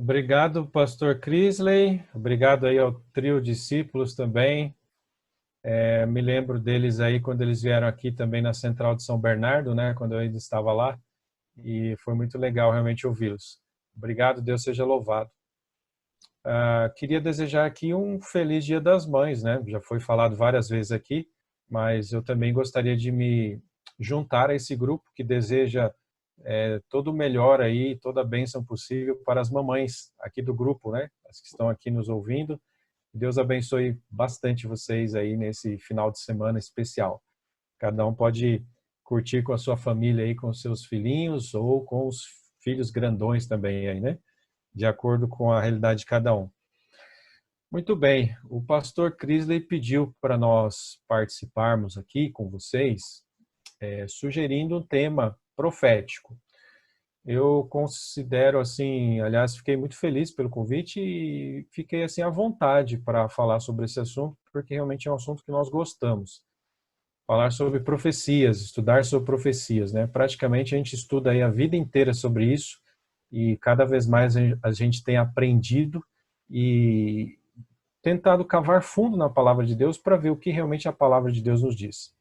Obrigado, pastor Crisley. Obrigado aí ao trio discípulos também. Me lembro deles aí quando eles vieram aqui também na Central de São Bernardo, né? Quando eu ainda estava lá. E foi muito legal realmente ouvi-los. Obrigado, Deus seja louvado. Queria desejar aqui um feliz Dia das Mães, né? Já foi falado várias vezes aqui, mas eu também gostaria de me juntar a esse grupo que deseja todo o melhor aí, toda a bênção possível para as mamães aqui do grupo, né? As que estão aqui nos ouvindo. Deus abençoe bastante vocês aí nesse final de semana especial. Cada um pode curtir com a sua família aí, com os seus filhinhos ou com os filhos grandões também aí, né? De acordo com a realidade de cada um. Muito bem, o pastor Crisley pediu para nós participarmos aqui com vocês, sugerindo um tema profético. Eu considero assim, aliás, fiquei muito feliz pelo convite e fiquei assim à vontade para falar sobre esse assunto, porque realmente é um assunto que nós gostamos. Falar sobre profecias, estudar sobre profecias, né? Praticamente a gente estuda aí a vida inteira sobre isso e cada vez mais a gente tem aprendido e tentado cavar fundo na palavra de Deus para ver o que realmente a palavra de Deus nos diz.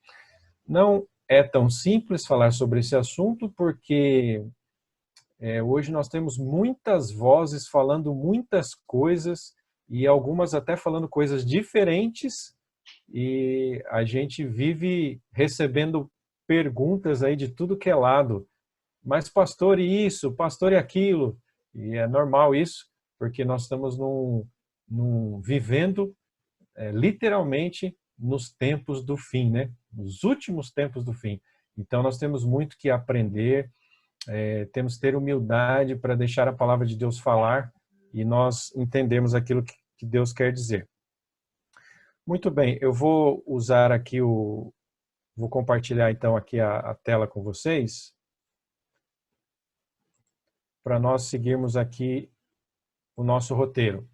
Não é tão simples falar sobre esse assunto porque hoje nós temos muitas vozes falando muitas coisas e algumas até falando coisas diferentes e a gente vive recebendo perguntas aí de tudo que é lado. Mas pastor e isso, pastor e aquilo. E é normal isso, porque nós estamos vivendo literalmente nos tempos do fim, né? Nos últimos tempos do fim. Então nós temos muito que aprender, temos que ter humildade para deixar a palavra de Deus falar e nós entendemos aquilo que Deus quer dizer. Muito bem, eu vou usar aqui vou compartilhar então aqui a tela com vocês para nós seguirmos aqui o nosso roteiro.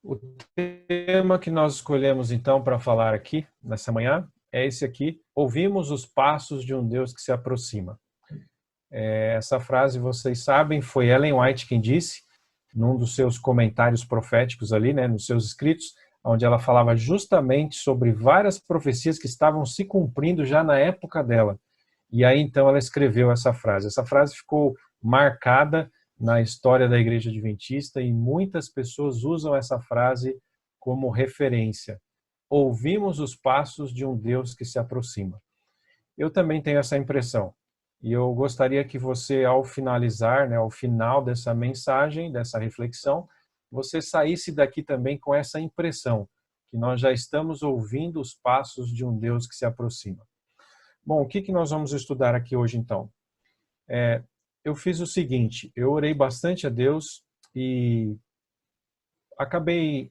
O tema que nós escolhemos então para falar aqui nessa manhã é esse aqui: ouvimos os passos de um Deus que se aproxima. Essa frase, vocês sabem, foi Ellen White quem disse, num dos seus comentários proféticos ali, né, nos seus escritos, onde ela falava justamente sobre várias profecias que estavam se cumprindo já na época dela. E aí então ela escreveu essa frase. Essa frase ficou marcada na história da Igreja Adventista e muitas pessoas usam essa frase como referência. Ouvimos os passos de um Deus que se aproxima. Eu também tenho essa impressão. E eu gostaria que você, ao finalizar, né, ao final dessa mensagem, dessa reflexão, você saísse daqui também com essa impressão, que nós já estamos ouvindo os passos de um Deus que se aproxima. Bom, o que nós vamos estudar aqui hoje, então? Eu fiz o seguinte, eu orei bastante a Deus e acabei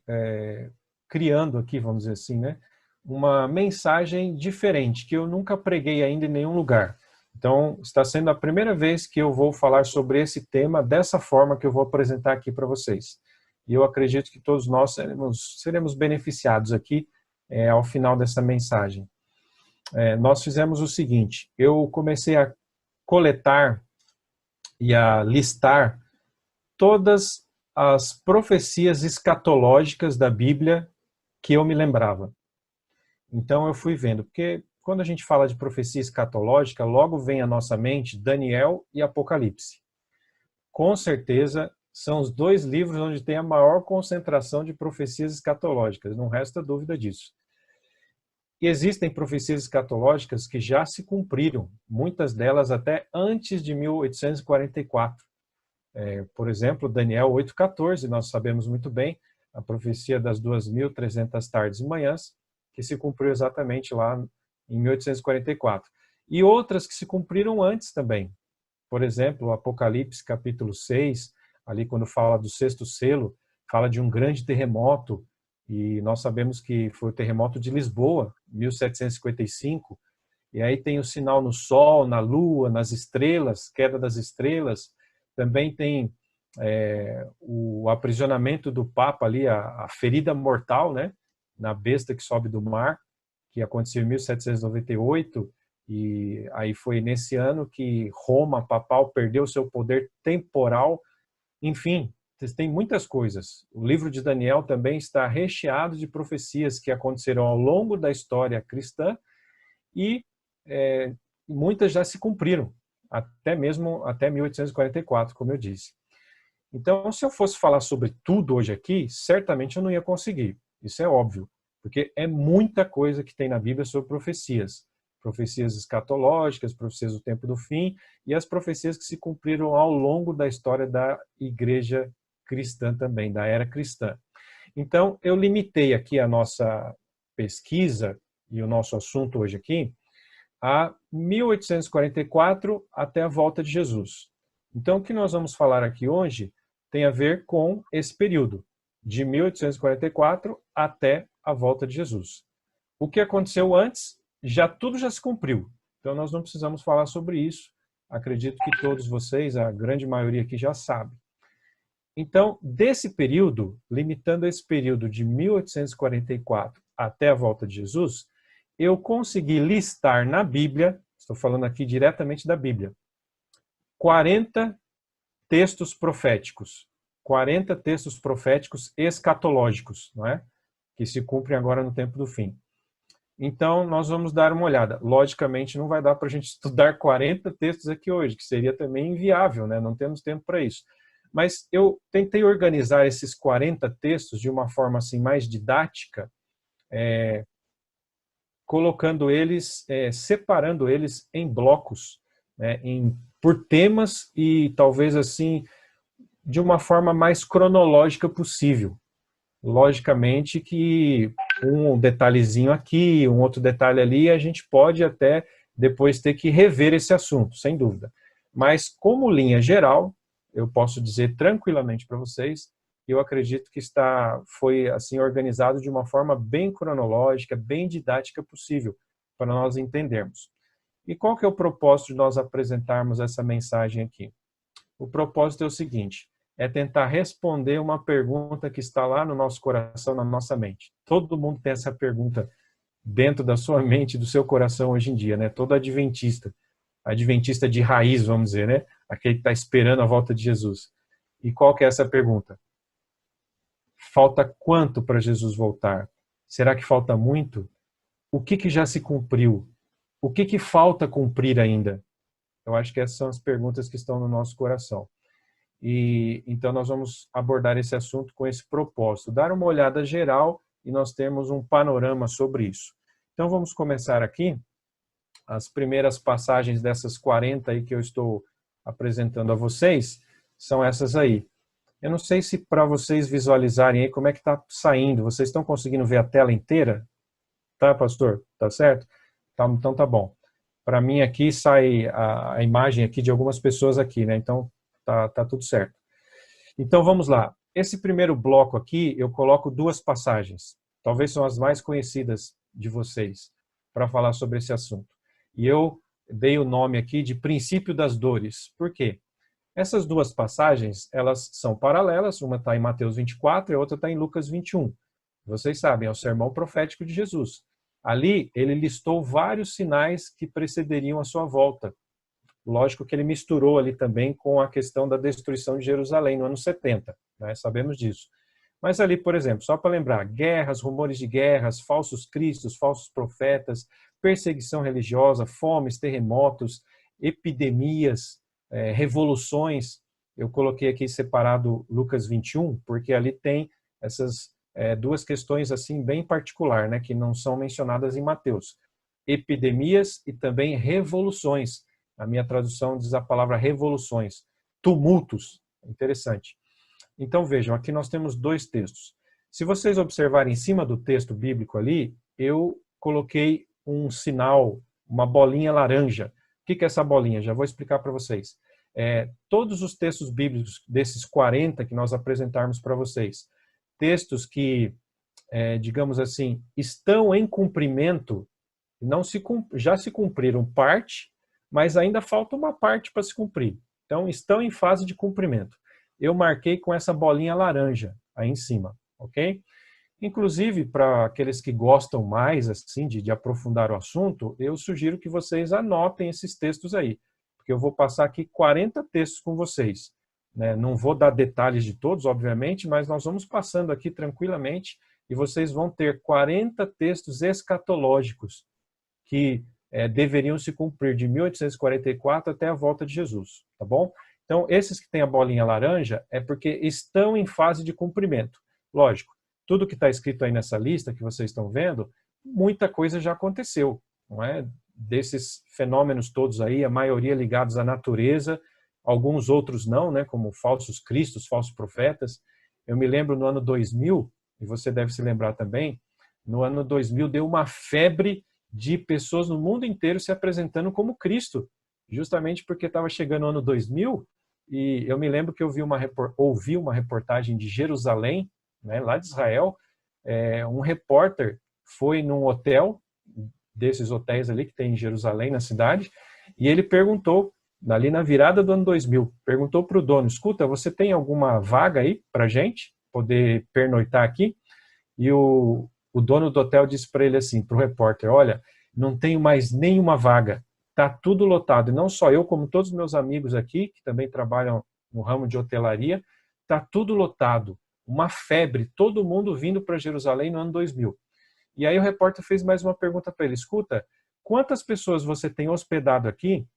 criando aqui, vamos dizer assim, né, uma mensagem diferente, que eu nunca preguei ainda em nenhum lugar. Então, está sendo a primeira vez que eu vou falar sobre esse tema dessa forma que eu vou apresentar aqui para vocês. E eu acredito que todos nós seremos beneficiados aqui ao final dessa mensagem. Nós fizemos o seguinte, eu comecei a coletar e a listar todas as profecias escatológicas da Bíblia que eu me lembrava. Então eu fui vendo, porque quando a gente fala de profecia escatológica, logo vem à nossa mente Daniel e Apocalipse. Com certeza são os dois livros onde tem a maior concentração de profecias escatológicas, não resta dúvida disso. E existem profecias escatológicas que já se cumpriram, muitas delas até antes de 1844. Por exemplo, Daniel 8,14, nós sabemos muito bem, a profecia das 2.300 tardes e manhãs, que se cumpriu exatamente lá em 1844. E outras que se cumpriram antes também. Por exemplo, Apocalipse capítulo 6, ali quando fala do sexto selo, fala de um grande terremoto, e nós sabemos que foi o terremoto de Lisboa, 1755, e aí tem o sinal no sol, na lua, nas estrelas, queda das estrelas. Também tem o aprisionamento do Papa ali, a ferida mortal, né, na besta que sobe do mar, que aconteceu em 1798, E aí foi nesse ano que Roma papal perdeu seu poder temporal. Enfim, tem muitas coisas. O livro de Daniel também está recheado de profecias que aconteceram ao longo da história cristã e muitas já se cumpriram, até mesmo até 1844, como eu disse. Então, se eu fosse falar sobre tudo hoje aqui, certamente eu não ia conseguir. Isso é óbvio, porque é muita coisa que tem na Bíblia sobre profecias. Profecias escatológicas, profecias do tempo do fim e as profecias que se cumpriram ao longo da história da igreja cristã também, da era cristã. Então, eu limitei aqui a nossa pesquisa e o nosso assunto hoje aqui a 1844 até a volta de Jesus. Então, o que nós vamos falar aqui hoje tem a ver com esse período, de 1844 até a volta de Jesus. O que aconteceu antes, tudo já se cumpriu. Então, nós não precisamos falar sobre isso. Acredito que todos vocês, a grande maioria aqui, já sabe. Então, desse período, limitando esse período de 1844 até a volta de Jesus, eu consegui listar na Bíblia, estou falando aqui diretamente da Bíblia, 40 textos proféticos. 40 textos proféticos escatológicos, não é? Que se cumprem agora no tempo do fim. Então, nós vamos dar uma olhada. Logicamente, não vai dar para a gente estudar 40 textos aqui hoje, que seria também inviável, né? Não temos tempo para isso. Mas eu tentei organizar esses 40 textos de uma forma assim mais didática, colocando eles, separando eles em blocos, né? Por temas e talvez assim de uma forma mais cronológica possível. Logicamente que um detalhezinho aqui, um outro detalhe ali, a gente pode até depois ter que rever esse assunto, sem dúvida. Mas como linha geral, eu posso dizer tranquilamente para vocês, eu acredito que foi assim organizado de uma forma bem cronológica, bem didática possível, para nós entendermos. E qual que é o propósito de nós apresentarmos essa mensagem aqui? O propósito é o seguinte: é tentar responder uma pergunta que está lá no nosso coração, na nossa mente. Todo mundo tem essa pergunta dentro da sua mente, do seu coração hoje em dia, né? Todo adventista de raiz, vamos dizer, né? Aquele que está esperando a volta de Jesus. E qual que é essa pergunta? Falta quanto para Jesus voltar? Será que falta muito? O que já se cumpriu? O que falta cumprir ainda? Eu acho que essas são as perguntas que estão no nosso coração. E então nós vamos abordar esse assunto com esse propósito, dar uma olhada geral e nós temos um panorama sobre isso. Então vamos começar aqui. As primeiras passagens dessas 40 aí que eu estou apresentando a vocês são essas aí. Eu não sei se para vocês visualizarem aí como é que está saindo. Vocês estão conseguindo ver a tela inteira? Tá, pastor? Tá certo? Então tá bom. Para mim aqui sai a imagem aqui de algumas pessoas aqui, né? Então tá tudo certo. Então vamos lá. Esse primeiro bloco aqui eu coloco duas passagens. Talvez são as mais conhecidas de vocês para falar sobre esse assunto. E eu dei o nome aqui de princípio das dores. Por quê? Essas duas passagens, elas são paralelas. Uma está em Mateus 24 e a outra está em Lucas 21. Vocês sabem, é o sermão profético de Jesus. Ali, ele listou vários sinais que precederiam a sua volta. Lógico que ele misturou ali também com a questão da destruição de Jerusalém no ano 70, né? Sabemos disso. Mas ali, por exemplo, só para lembrar, guerras, rumores de guerras, falsos cristos, falsos profetas, perseguição religiosa, fomes, terremotos, epidemias, revoluções. Eu coloquei aqui separado Lucas 21, porque ali tem essas duas questões assim bem particular, né, que não são mencionadas em Mateus. Epidemias e também revoluções. A minha tradução diz a palavra revoluções. Tumultos. Interessante. Então vejam, aqui nós temos dois textos. Se vocês observarem em cima do texto bíblico ali, eu coloquei um sinal, uma bolinha laranja. O que é essa bolinha? Já vou explicar para vocês. Todos os textos bíblicos desses 40 que nós apresentarmos para vocês, textos que, digamos assim, estão em cumprimento, já se cumpriram parte, mas ainda falta uma parte para se cumprir. Então, estão em fase de cumprimento. Eu marquei com essa bolinha laranja aí em cima, ok? Inclusive, para aqueles que gostam mais assim de aprofundar o assunto, eu sugiro que vocês anotem esses textos aí, porque eu vou passar aqui 40 textos com vocês, né? Não vou dar detalhes de todos, obviamente, mas nós vamos passando aqui tranquilamente e vocês vão ter 40 textos escatológicos que deveriam se cumprir de 1844 até a volta de Jesus, tá bom? Então, esses que têm a bolinha laranja é porque estão em fase de cumprimento. Lógico, tudo que está escrito aí nessa lista que vocês estão vendo, muita coisa já aconteceu, não é? Desses fenômenos todos aí, a maioria ligados à natureza, alguns outros não, né? Como falsos cristos, falsos profetas. Eu me lembro no ano 2000, e você deve se lembrar também, no ano 2000 deu uma febre de pessoas no mundo inteiro se apresentando como Cristo, justamente porque estava chegando o ano 2000, e eu me lembro que eu ouvi uma reportagem de Jerusalém, né, lá de Israel, um repórter foi num hotel, desses hotéis ali que tem em Jerusalém, na cidade, e ele perguntou, ali na virada do ano 2000, perguntou para o dono, escuta, você tem alguma vaga aí para gente poder pernoitar aqui? E o dono do hotel disse para ele assim, para o repórter, olha, não tenho mais nenhuma vaga, está tudo lotado. E não só eu, como todos os meus amigos aqui, que também trabalham no ramo de hotelaria, está tudo lotado. Uma febre, todo mundo vindo para Jerusalém no ano 2000. E aí o repórter fez mais uma pergunta para ele, escuta, quantas pessoas você tem hospedado aqui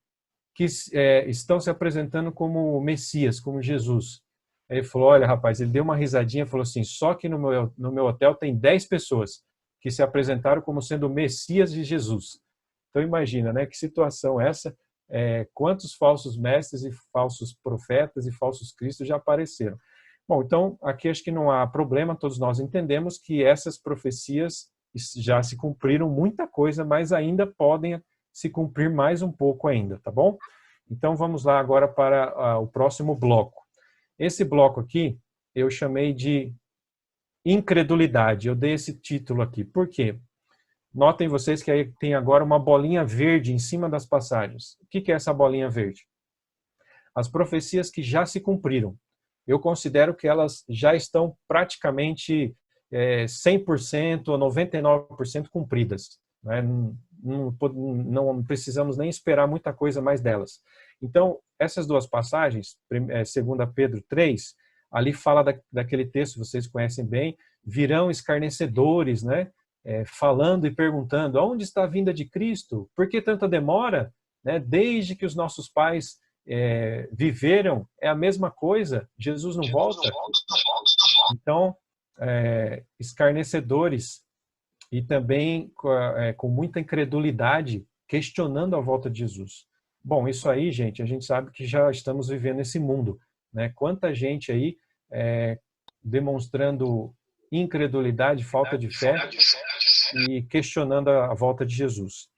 que estão se apresentando como Messias, como Jesus? Ele falou, olha, rapaz, ele deu uma risadinha e falou assim, só que no meu hotel tem 10 pessoas que se apresentaram como sendo o Messias de Jesus. Então imagina, né, que situação essa, quantos falsos mestres e falsos profetas e falsos cristos já apareceram. Bom, então aqui acho que não há problema, todos nós entendemos que essas profecias já se cumpriram muita coisa, mas ainda podem se cumprir mais um pouco ainda, tá bom? Então vamos lá agora para o próximo bloco. Esse bloco aqui eu chamei de incredulidade. Eu dei esse título aqui. Por quê? Notem vocês que aí tem agora uma bolinha verde em cima das passagens. O que é essa bolinha verde? As profecias que já se cumpriram. Eu considero que elas já estão praticamente 100% ou 99% cumpridas, né? Não precisamos nem esperar muita coisa mais delas. Então, essas duas passagens, 2 Pedro 3, ali fala daquele texto, vocês conhecem bem, virão escarnecedores, né? Falando e perguntando, onde está a vinda de Cristo? Por que tanta demora? Né? Desde que os nossos pais viveram, é a mesma coisa, Jesus não volta. Então, escarnecedores e também com muita incredulidade, questionando a volta de Jesus. Bom, isso aí, gente, a gente sabe que já estamos vivendo esse mundo, né? Quanta gente aí demonstrando incredulidade, falta de fé e questionando a volta de Jesus.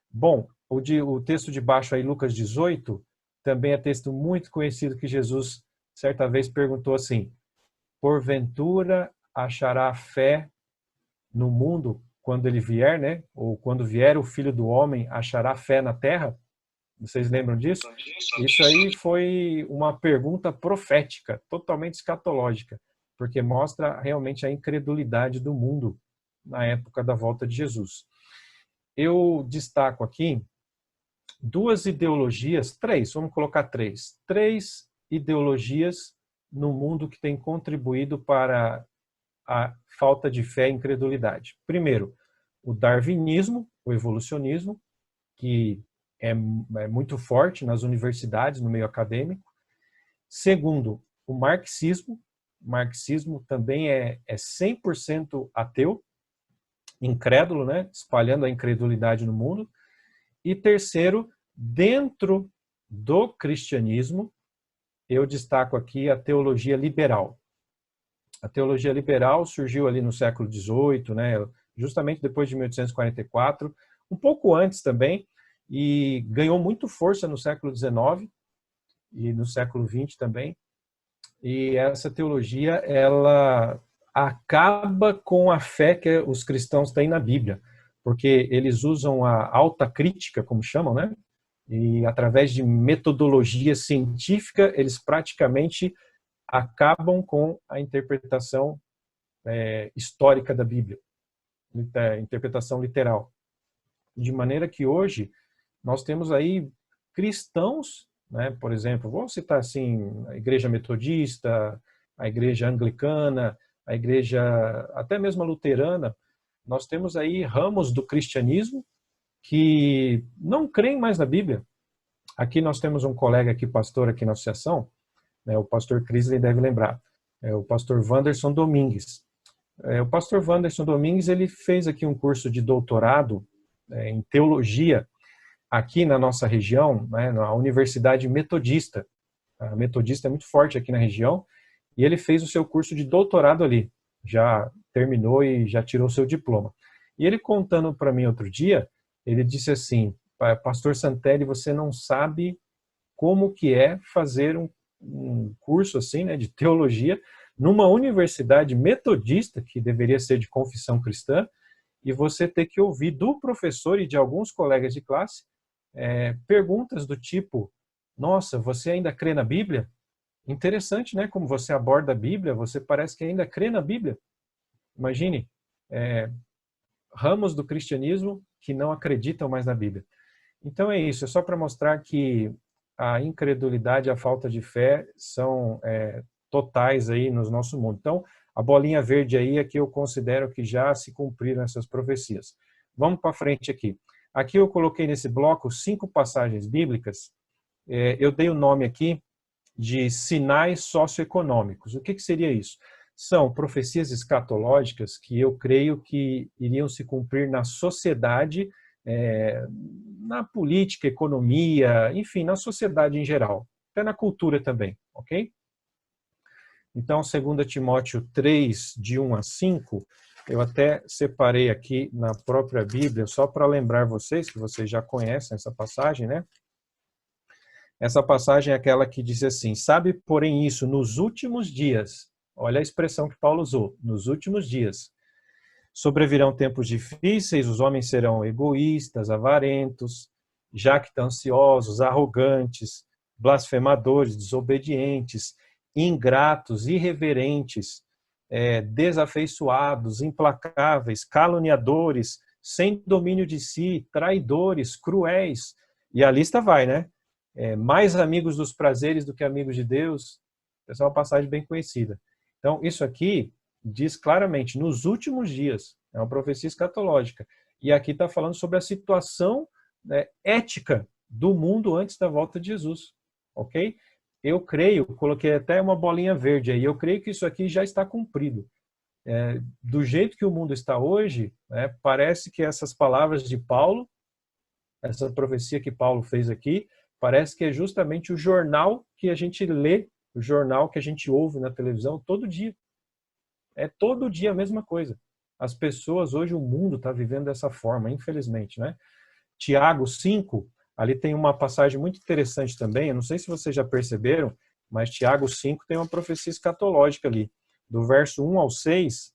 Bom, o texto de baixo aí, Lucas 18, também é texto muito conhecido que Jesus certa vez perguntou assim, porventura achará fé no mundo quando ele vier, né? Ou quando vier o Filho do Homem, achará fé na terra? Vocês lembram disso? Isso aí foi uma pergunta profética, totalmente escatológica, porque mostra realmente a incredulidade do mundo na época da volta de Jesus. Eu destaco aqui duas ideologias, vamos colocar três ideologias no mundo que têm contribuído para a falta de fé e incredulidade. Primeiro, o darwinismo, o evolucionismo, que é muito forte nas universidades, no meio acadêmico. Segundo, o marxismo. O marxismo também é 100% ateu, incrédulo, né? Espalhando a incredulidade no mundo. E terceiro, dentro do cristianismo, eu destaco aqui a teologia liberal. A teologia liberal surgiu ali no século XVIII, né? Justamente depois de 1844, um pouco antes também, e ganhou muito força no século XIX e no século XX também. E essa teologia, ela acaba com a fé que os cristãos têm na Bíblia, porque eles usam a alta crítica, como chamam, né? E através de metodologia científica, eles praticamente acabam com a interpretação histórica da Bíblia, interpretação literal. De maneira que hoje nós temos aí cristãos, né, por exemplo, vou citar assim, a igreja metodista, a igreja anglicana, a igreja até mesmo a luterana, nós temos aí ramos do cristianismo que não creem mais na Bíblia. Aqui nós temos um colega aqui, pastor aqui na associação, né, o pastor Crisley deve lembrar, é o pastor Wanderson Domingues. O pastor Wanderson Domingues, ele fez aqui um curso de doutorado em teologia aqui na nossa região, né, na Universidade Metodista. A Metodista é muito forte aqui na região, e ele fez o seu curso de doutorado ali. Já terminou e já tirou seu diploma. E ele contando para mim outro dia, ele disse assim, pastor Santelli, você não sabe como que é fazer um curso assim, né, de teologia numa universidade metodista, que deveria ser de confissão cristã, e você ter que ouvir do professor e de alguns colegas de classe perguntas do tipo, nossa, você ainda crê na Bíblia? Interessante, né? Como você aborda a Bíblia, você parece que ainda crê na Bíblia. Imagine, ramos do cristianismo que não acreditam mais na Bíblia. Então é isso, é só para mostrar que a incredulidade e a falta de fé são totais aí no nosso mundo. Então, a bolinha verde aí é que eu considero que já se cumpriram essas profecias. Vamos para frente aqui. Aqui eu coloquei nesse bloco 5 passagens bíblicas. Eu dei o nome aqui de sinais socioeconômicos. O que seria isso? São profecias escatológicas que eu creio que iriam se cumprir na sociedade, na política, economia, enfim, na sociedade em geral, até na cultura também, ok? Então, 2 Timóteo 3, de 1 a 5, eu até separei aqui na própria Bíblia, só para lembrar vocês, que vocês já conhecem essa passagem, né? Essa passagem é aquela que diz assim, sabe, porém isso, nos últimos dias, olha a expressão que Paulo usou, nos últimos dias, sobrevirão tempos difíceis, os homens serão egoístas, avarentos, jactanciosos, arrogantes, blasfemadores, desobedientes, ingratos, irreverentes, desafeiçoados, implacáveis, caluniadores, sem domínio de si, traidores, cruéis. E a lista vai, né? Mais amigos dos prazeres do que amigos de Deus. Essa é uma passagem bem conhecida. Então, isso aqui diz claramente, nos últimos dias, é uma profecia escatológica. E aqui está falando sobre a situação, né, ética do mundo antes da volta de Jesus. Ok? Eu creio, coloquei até uma bolinha verde aí, eu creio que isso aqui já está cumprido. Do jeito que o mundo está hoje, né, parece que essas palavras de Paulo, essa profecia que Paulo fez aqui, parece que é justamente o jornal que a gente lê, o jornal que a gente ouve na televisão todo dia. É todo dia a mesma coisa. As pessoas, hoje o mundo está vivendo dessa forma, infelizmente, né? Tiago 5, ali tem uma passagem muito interessante também, eu não sei se vocês já perceberam, mas Tiago 5 tem uma profecia escatológica ali. Do verso 1 ao 6,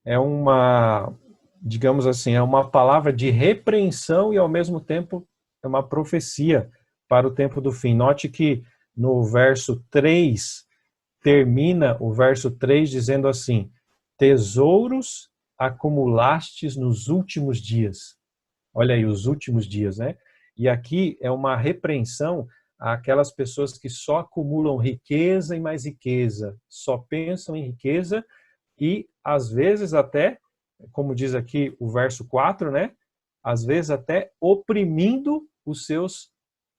é uma, digamos assim, é uma palavra de repreensão e ao mesmo tempo é uma profecia para o tempo do fim. Note que no verso 3, termina o verso 3 dizendo assim, tesouros acumulastes nos últimos dias. Olha aí, os últimos dias, né? E aqui é uma repreensão àquelas pessoas que só acumulam riqueza e mais riqueza, só pensam em riqueza e, às vezes, até, como diz aqui o verso 4, né? Às vezes até oprimindo os seus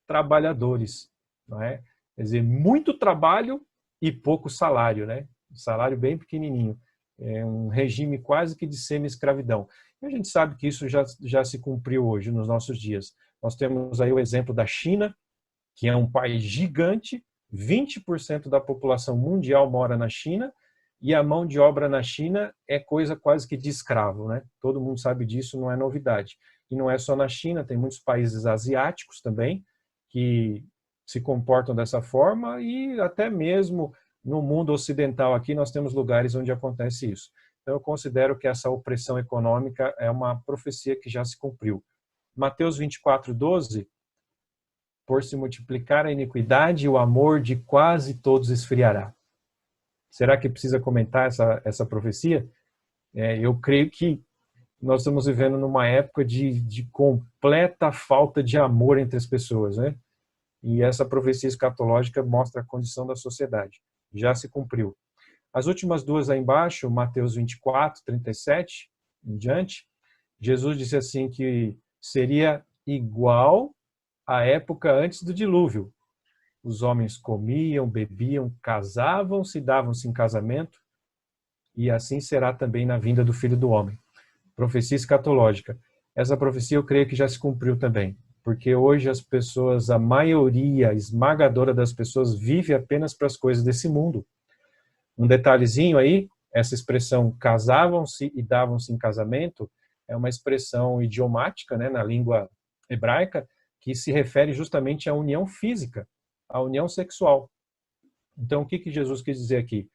trabalhadores, não é? Quer dizer, muito trabalho e pouco salário, né? Um salário bem pequenininho. É um regime quase que de semi-escravidão. E a gente sabe que isso já se cumpriu hoje, nos nossos dias. Nós temos aí o exemplo da China, que é um país gigante, 20% da população mundial mora na China, e a mão de obra na China é coisa quase que de escravo, né? Todo mundo sabe disso, não é novidade. E não é só na China, tem muitos países asiáticos também, que se comportam dessa forma, e até mesmo no mundo ocidental aqui nós temos lugares onde acontece isso. Então eu considero que essa opressão econômica é uma profecia que já se cumpriu. Mateus 24:12, por se multiplicar a iniquidade, o amor de quase todos esfriará. Será que precisa comentar essa profecia? Eu creio que nós estamos vivendo numa época de completa falta de amor entre as pessoas, né? E essa profecia escatológica mostra a condição da sociedade. Já se cumpriu. As últimas duas aí embaixo, Mateus 24, 37, em diante, Jesus disse assim que seria igual à época antes do dilúvio. Os homens comiam, bebiam, casavam-se, davam-se em casamento, e assim será também na vinda do Filho do Homem. Profecia escatológica. Essa profecia eu creio que já se cumpriu também, porque hoje as pessoas, a maioria esmagadora das pessoas vive apenas para as coisas desse mundo. Um detalhezinho aí, essa expressão casavam-se e davam-se em casamento é uma expressão idiomática, né, na língua hebraica, que se refere justamente à união física, à união sexual. Então, o que Jesus quis dizer aqui?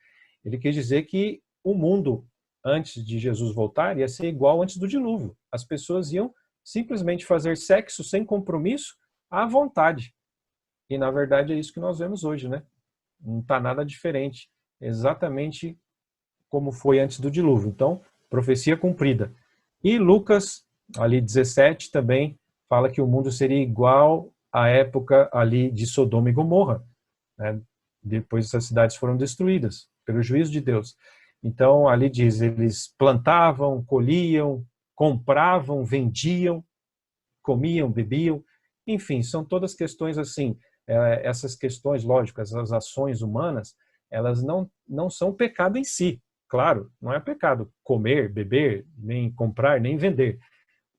Ele quis dizer que o mundo, antes de Jesus voltar, ia ser igual antes do dilúvio. As pessoas iam simplesmente fazer sexo sem compromisso à vontade. E, na verdade, é isso que nós vemos hoje, né? Não está nada diferente. Exatamente como foi antes do dilúvio. Então, profecia cumprida. E Lucas, ali 17, também fala que o mundo seria igual à época ali de Sodoma e Gomorra, né? Depois essas cidades foram destruídas pelo juízo de Deus. Então, ali diz, eles plantavam, colhiam, compravam, vendiam, comiam, bebiam, enfim, são todas questões assim, essas questões, lógico, as ações humanas, elas não são pecado em si. Claro, não é pecado comer, beber, nem comprar, nem vender.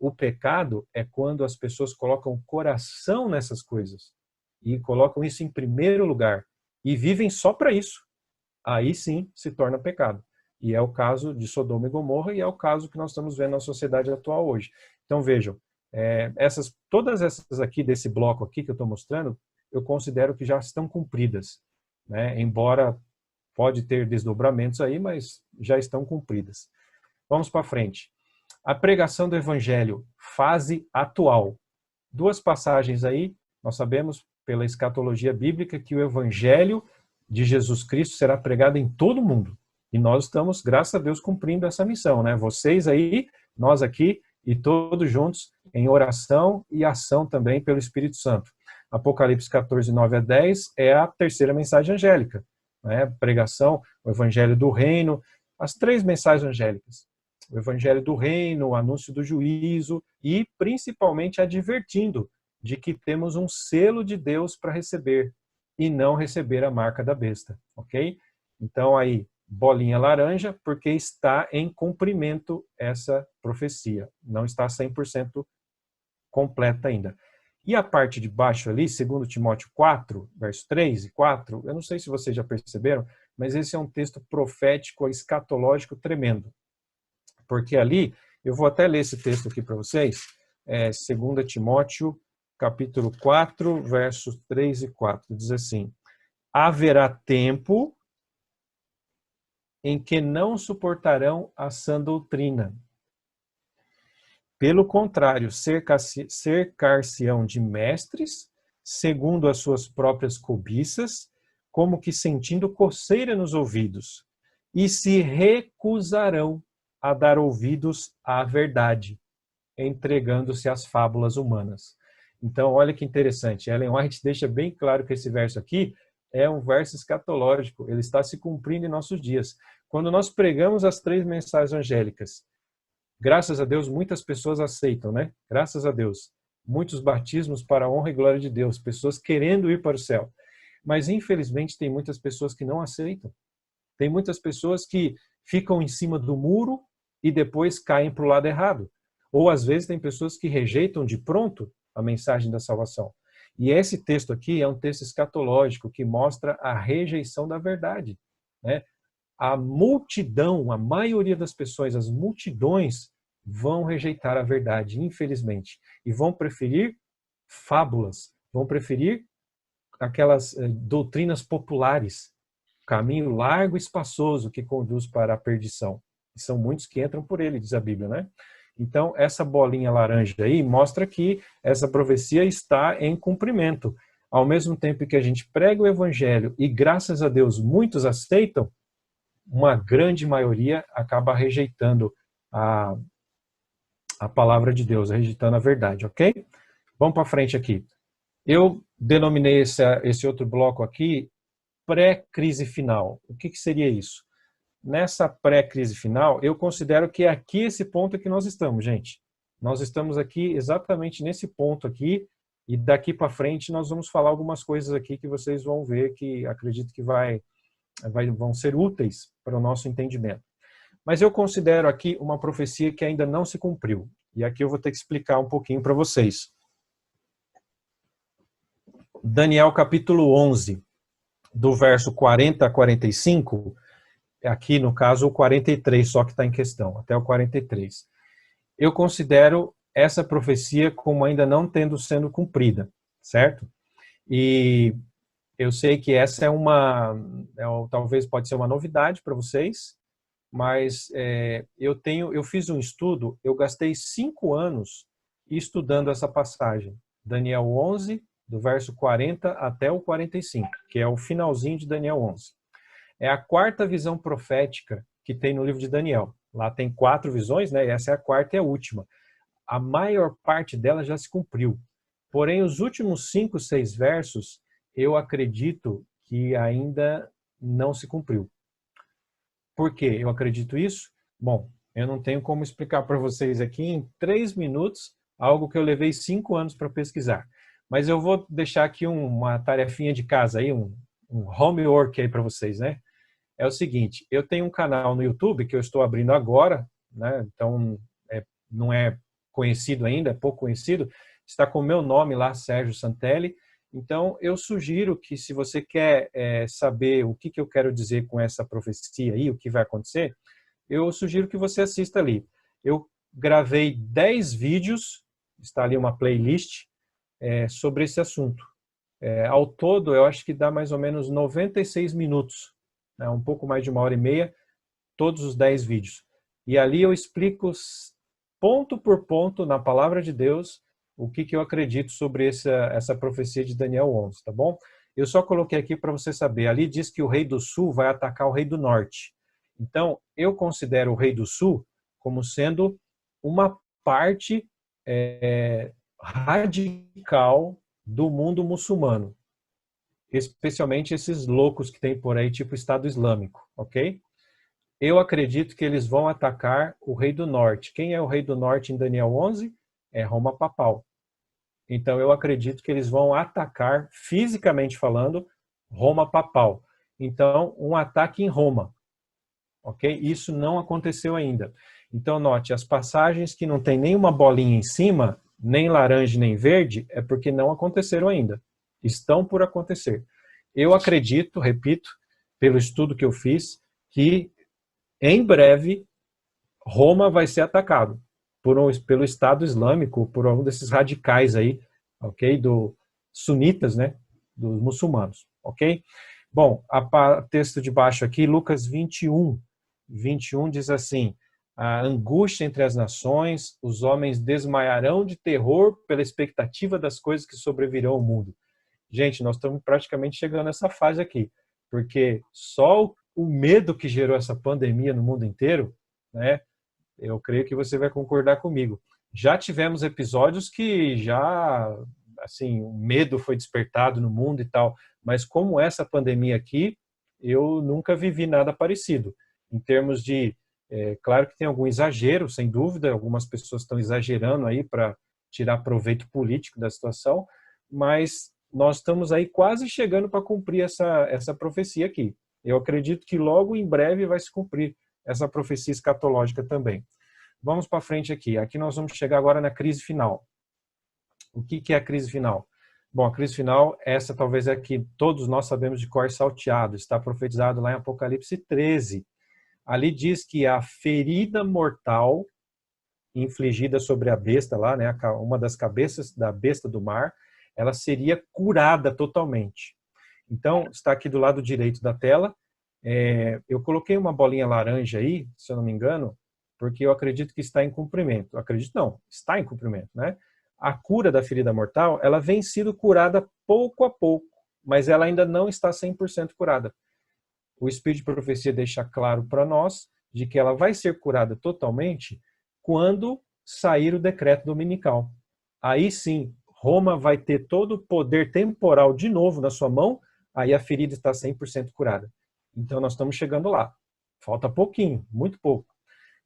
O pecado é quando as pessoas colocam o coração nessas coisas e colocam isso em primeiro lugar e vivem só para isso. Aí sim se torna pecado. E é o caso de Sodoma e Gomorra e é o caso que nós estamos vendo na sociedade atual hoje. Então vejam, todas essas aqui desse bloco aqui que eu estou mostrando, eu considero que já estão cumpridas, né? Embora pode ter desdobramentos aí, mas já estão cumpridas. Vamos para frente. A pregação do Evangelho, fase atual. Duas passagens aí, nós sabemos pela escatologia bíblica que o Evangelho de Jesus Cristo será pregado em todo o mundo. E nós estamos, graças a Deus, cumprindo essa missão, né? Vocês aí, nós aqui e todos juntos em oração e ação também pelo Espírito Santo. Apocalipse 14, 9 a 10 é a terceira mensagem angélica, né? Pregação, o Evangelho do Reino, as três mensagens angélicas. O Evangelho do Reino, o anúncio do juízo e principalmente advertindo de que temos um selo de Deus para receber e não receber a marca da besta, ok? Então aí, bolinha laranja, porque está em cumprimento essa profecia. Não está 100% completa ainda. E a parte de baixo ali, 2 Timóteo 4, verso 3 e 4, eu não sei se vocês já perceberam, mas esse é um texto profético, escatológico tremendo. Porque ali, eu vou até ler esse texto aqui para vocês, 2 Timóteo, capítulo 4, versos 3 e 4, diz assim: haverá tempo em que não suportarão a sã doutrina. Pelo contrário, cercar-se-ão de mestres, segundo as suas próprias cobiças, como que sentindo coceira nos ouvidos, e se recusarão a dar ouvidos à verdade, entregando-se às fábulas humanas. Então, olha que interessante, Ellen White deixa bem claro que esse verso aqui é um verso escatológico, ele está se cumprindo em nossos dias. Quando nós pregamos as três mensagens angélicas, graças a Deus, muitas pessoas aceitam, né? Graças a Deus. Muitos batismos para a honra e glória de Deus, pessoas querendo ir para o céu. Mas, infelizmente, tem muitas pessoas que não aceitam. Tem muitas pessoas que ficam em cima do muro e depois caem para o lado errado. Ou, às vezes, tem pessoas que rejeitam de pronto a mensagem da salvação. E esse texto aqui é um texto escatológico que mostra a rejeição da verdade, né? A multidão, a maioria das pessoas, as multidões vão rejeitar a verdade, infelizmente, e vão preferir fábulas, vão preferir aquelas doutrinas populares, caminho largo e espaçoso que conduz para a perdição. E são muitos que entram por ele, diz a Bíblia, né? Então, essa bolinha laranja aí mostra que essa profecia está em cumprimento. Ao mesmo tempo que a gente prega o evangelho e, graças a Deus, muitos aceitam, uma grande maioria acaba rejeitando a palavra de Deus, rejeitando a verdade, ok? Vamos para frente aqui. Eu denominei esse outro bloco aqui pré-crise final. O que seria isso? Nessa pré-crise final, eu considero que é aqui esse ponto que nós estamos, gente. Nós estamos aqui exatamente nesse ponto aqui, e daqui para frente nós vamos falar algumas coisas aqui que vocês vão ver que acredito que vão ser úteis para o nosso entendimento. Mas eu considero aqui uma profecia que ainda não se cumpriu. E aqui eu vou ter que explicar um pouquinho para vocês. Daniel capítulo 11, do verso 40 a 45, aqui no caso o 43 só que está em questão, até o 43. Eu considero essa profecia como ainda não sendo cumprida, certo? E eu sei que essa talvez pode ser uma novidade para vocês, mas eu fiz um estudo, eu gastei 5 anos estudando essa passagem, Daniel 11, do verso 40 até o 45, que é o finalzinho de Daniel 11. É a quarta visão profética que tem no livro de Daniel. Lá tem 4 visões, né? Essa é a quarta e a última. A maior parte delas já se cumpriu. Porém, os últimos 5, 6 versos, eu acredito que ainda não se cumpriu. Por que eu acredito isso? Bom, eu não tenho como explicar para vocês aqui em 3 minutos algo que eu levei 5 anos para pesquisar. Mas eu vou deixar aqui uma tarefinha de casa aí, um homework aí para vocês, né? É o seguinte, eu tenho um canal no YouTube que eu estou abrindo agora, né? Então não é conhecido ainda, é pouco conhecido, está com o meu nome lá, Sérgio Santelli. Então eu sugiro que se você quer saber o que eu quero dizer com essa profecia aí, o que vai acontecer, eu sugiro que você assista ali. Eu gravei 10 vídeos, está ali uma playlist, sobre esse assunto. Ao todo, eu acho que dá mais ou menos 96 minutos, né, um pouco mais de 1h30, todos os 10 vídeos. E ali eu explico ponto por ponto, na palavra de Deus, o que eu acredito sobre essa profecia de Daniel 11, tá bom? Eu só coloquei aqui para você saber. Ali diz que o rei do sul vai atacar o rei do norte. Então, eu considero o rei do sul como sendo uma parte radical do mundo muçulmano, especialmente esses loucos que tem por aí, tipo Estado Islâmico, ok? Eu acredito que eles vão atacar o rei do norte. Quem é o rei do norte em Daniel 11? É Roma Papal. Então eu acredito que eles vão atacar, fisicamente falando, Roma Papal. Então, um ataque em Roma, ok? Isso não aconteceu ainda. Então, note, as passagens que não tem nenhuma bolinha em cima, nem laranja nem verde, é porque não aconteceram ainda. Estão por acontecer. Eu acredito, repito, pelo estudo que eu fiz, que em breve Roma vai ser atacado pelo Estado Islâmico, por um desses radicais aí, ok? Sunitas, né? Dos muçulmanos, ok? Bom, texto de baixo aqui, Lucas 21 diz assim: a angústia entre as nações, os homens desmaiarão de terror pela expectativa das coisas que sobrevirão ao mundo. Gente, nós estamos praticamente chegando nessa fase aqui, porque só o medo que gerou essa pandemia no mundo inteiro, né? Eu creio que você vai concordar comigo. Já tivemos episódios que assim, o medo foi despertado no mundo e tal, mas como essa pandemia aqui, eu nunca vivi nada parecido. Em termos de, claro que tem algum exagero, sem dúvida, algumas pessoas estão exagerando aí para tirar proveito político da situação, mas nós estamos aí quase chegando para cumprir essa profecia aqui. Eu acredito que logo em breve vai se cumprir essa profecia escatológica também. Vamos para frente aqui. Aqui nós vamos chegar agora na crise final. O que é a crise final? Bom, a crise final, essa talvez é que todos nós sabemos de cor salteado. Está profetizado lá em Apocalipse 13. Ali diz que a ferida mortal infligida sobre a besta lá, né, uma das cabeças da besta do mar, ela seria curada totalmente. Então, está aqui do lado direito da tela. Eu coloquei uma bolinha laranja aí, se eu não me engano, porque eu acredito que está em cumprimento. Acredito não, está em cumprimento, né? A cura da ferida mortal, ela vem sendo curada pouco a pouco, mas ela ainda não está 100% curada. o Espírito de Profecia deixa claro para nós de que ela vai ser curada totalmente quando sair o decreto dominical. Aí sim, Roma vai ter todo o poder temporal de novo na sua mão, aí a ferida está 100% curada. Então nós estamos chegando lá. Falta pouquinho, muito pouco.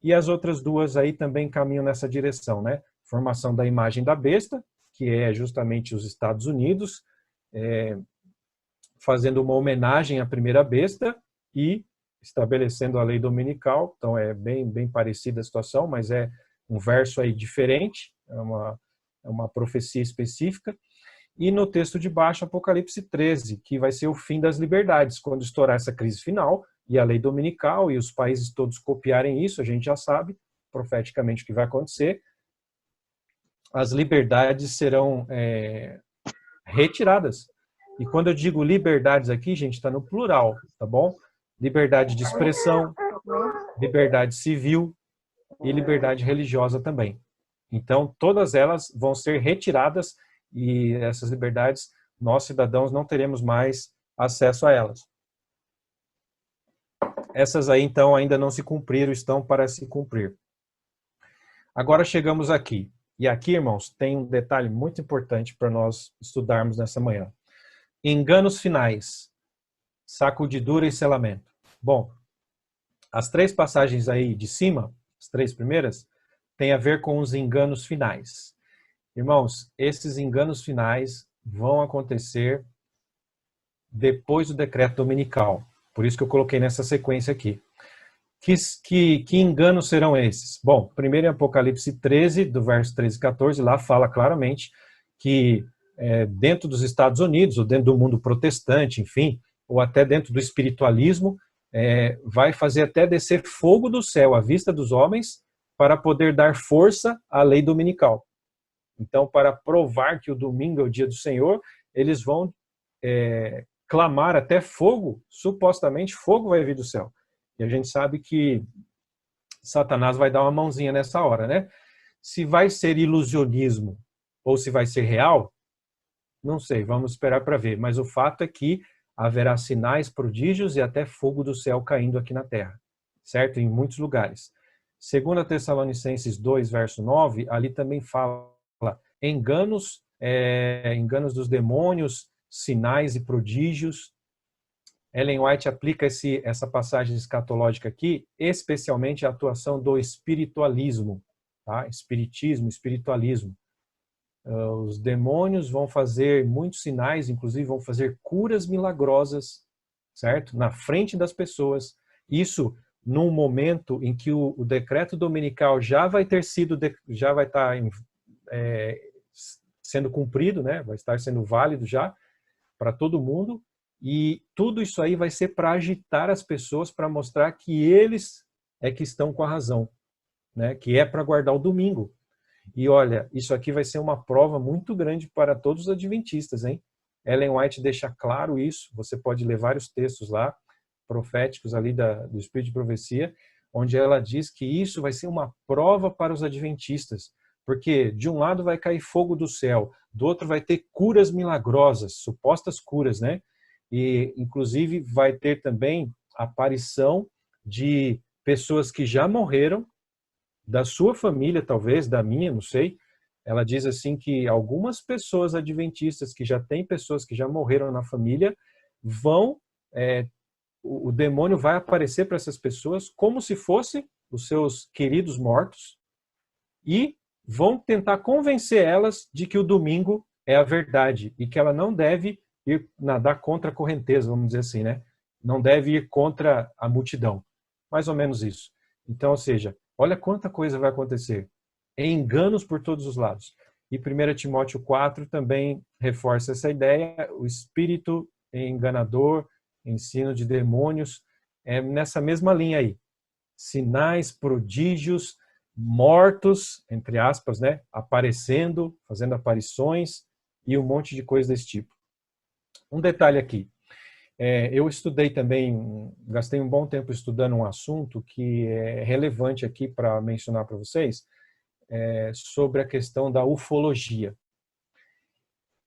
E as outras duas aí também caminham nessa direção, né? Formação da imagem da besta, que é justamente os Estados Unidos, fazendo uma homenagem à primeira besta e estabelecendo a lei dominical. Então é bem parecida a situação, mas é um verso aí diferente, é uma profecia específica. E no texto de baixo, Apocalipse 13, que vai ser o fim das liberdades, quando estourar essa crise final, e a lei dominical, e os países todos copiarem isso, a gente já sabe profeticamente o que vai acontecer, as liberdades serão retiradas. E quando eu digo liberdades aqui, gente, está no plural, tá bom? Liberdade de expressão, liberdade civil e liberdade religiosa também. Então, todas elas vão ser retiradas e essas liberdades, nós cidadãos não teremos mais acesso a elas. Essas aí, então, ainda não se cumpriram, estão para se cumprir. Agora chegamos aqui. E aqui, irmãos, tem um detalhe muito importante para nós estudarmos nessa manhã. Enganos finais, sacudidura e selamento. Bom, as três passagens aí de cima, as três primeiras, têm a ver com os enganos finais. Irmãos, esses enganos finais vão acontecer depois do decreto dominical. Por isso que eu coloquei nessa sequência aqui. Que enganos serão esses? Bom, primeiro em Apocalipse 13, do verso 13 e 14, lá fala claramente que dentro dos Estados Unidos, ou dentro do mundo protestante, enfim, ou até dentro do espiritualismo, vai fazer até descer fogo do céu à vista dos homens para poder dar força à lei dominical. Então, para provar que o domingo é o dia do Senhor, eles vão clamar até fogo, supostamente fogo vai vir do céu. E a gente sabe que Satanás vai dar uma mãozinha nessa hora, né? Se vai ser ilusionismo ou se vai ser real, não sei, vamos esperar para ver. Mas o fato é que haverá sinais, prodígios e até fogo do céu caindo aqui na terra, certo? Em muitos lugares. 2 Tessalonicenses 2, verso 9, ali também fala enganos dos demônios, sinais e prodígios. Ellen White aplica essa passagem escatológica aqui, especialmente a atuação do espiritualismo, tá? Espiritismo, espiritualismo. Os demônios vão fazer muitos sinais, inclusive vão fazer curas milagrosas, certo? Na frente das pessoas. Isso num momento em que o decreto dominical já vai estar sendo cumprido, né? Vai estar sendo válido já para todo mundo. E tudo isso aí vai ser para agitar as pessoas, para mostrar que eles que estão com a razão, né? Que é para guardar o domingo. E olha, isso aqui vai ser uma prova muito grande para todos os adventistas, hein? Ellen White deixa claro isso, você pode ler vários textos lá, proféticos ali do Espírito de Profecia, onde ela diz que isso vai ser uma prova para os adventistas, porque de um lado vai cair fogo do céu, do outro vai ter curas milagrosas, supostas curas, né? E inclusive vai ter também aparição de pessoas que já morreram, da sua família, talvez, da minha, não sei. Ela diz assim que algumas pessoas adventistas, que já têm pessoas que já morreram na família, o demônio vai aparecer para essas pessoas como se fossem os seus queridos mortos e vão tentar convencer elas de que o domingo é a verdade e que ela não deve ir nadar contra a correnteza, vamos dizer assim, né? Não deve ir contra a multidão. Mais ou menos isso. Então, ou seja, olha quanta coisa vai acontecer. Enganos por todos os lados. E 1 Timóteo 4 também reforça essa ideia, o espírito enganador, ensino de demônios, nessa mesma linha aí. Sinais, prodígios, mortos, entre aspas, né, aparecendo, fazendo aparições e um monte de coisa desse tipo. Um detalhe aqui. Eu estudei também, gastei um bom tempo estudando um assunto que é relevante aqui para mencionar para vocês, sobre a questão da ufologia.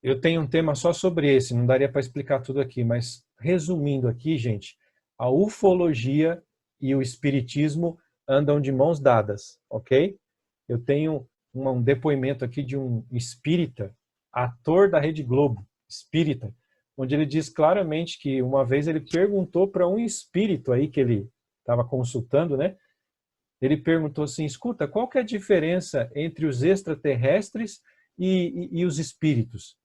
Eu tenho um tema só sobre esse, não daria para explicar tudo aqui, mas resumindo aqui, gente, a ufologia e o espiritismo andam de mãos dadas, ok? Eu tenho um depoimento aqui de um espírita, ator da Rede Globo, espírita, onde ele diz claramente que uma vez ele perguntou para um espírito aí que ele estava consultando, né? Ele perguntou assim, escuta, qual que é a diferença entre os extraterrestres e os espíritos?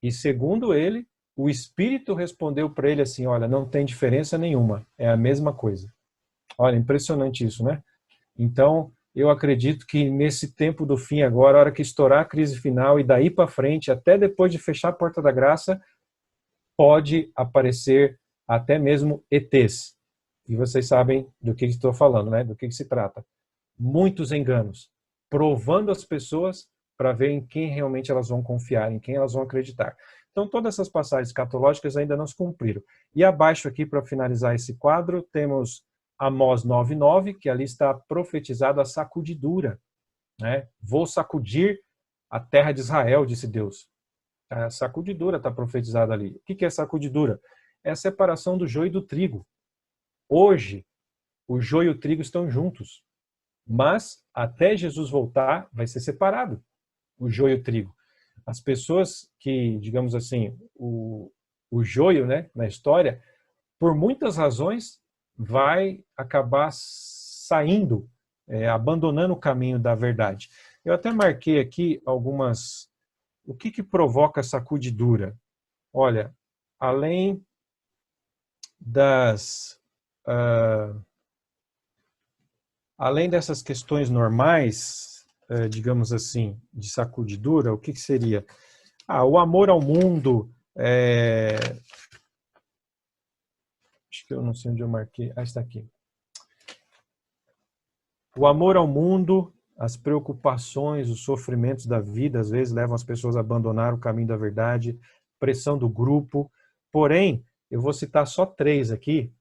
E segundo ele, o espírito respondeu para ele assim, olha, não tem diferença nenhuma, é a mesma coisa. Olha, impressionante isso, né? Então, eu acredito que nesse tempo do fim agora, a hora que estourar a crise final e daí para frente, até depois de fechar a porta da graça, pode aparecer até mesmo ETs. E vocês sabem do que estou falando, né? Do que se trata. Muitos enganos, provando as pessoas para ver em quem realmente elas vão confiar, em quem elas vão acreditar. Então, todas essas passagens escatológicas ainda não se cumpriram. E abaixo aqui, para finalizar esse quadro, temos Amós 9:9, que ali está profetizado a sacudidura, né? Vou sacudir a terra de Israel, disse Deus. A sacudidura está profetizada ali. O que é sacudidura? É a separação do joio e do trigo. Hoje, o joio e o trigo estão juntos, mas até Jesus voltar, vai ser separado o joio e o trigo. As pessoas que, digamos assim, o joio, né, na história, por muitas razões, vai acabar saindo, abandonando o caminho da verdade. Eu até marquei aqui algumas... O que provoca sacudidura? Olha, além além dessas questões normais, digamos assim, de sacudidura, o que seria? O amor ao mundo, acho que eu não sei onde eu marquei, está aqui. O amor ao mundo, as preocupações, os sofrimentos da vida, às vezes levam as pessoas a abandonar o caminho da verdade, pressão do grupo. Porém, eu vou citar só 3 aqui,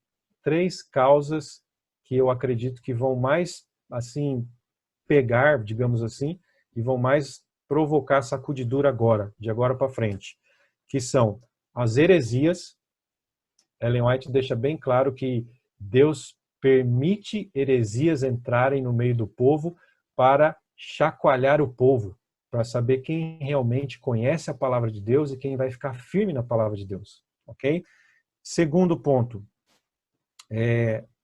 3 causas que eu acredito que vão mais, assim, pegar, digamos assim, e vão mais provocar sacudidura agora, de agora para frente, que são as heresias. Ellen White deixa bem claro que Deus permite heresias entrarem no meio do povo para chacoalhar o povo, para saber quem realmente conhece a palavra de Deus e quem vai ficar firme na palavra de Deus, ok? Segundo ponto,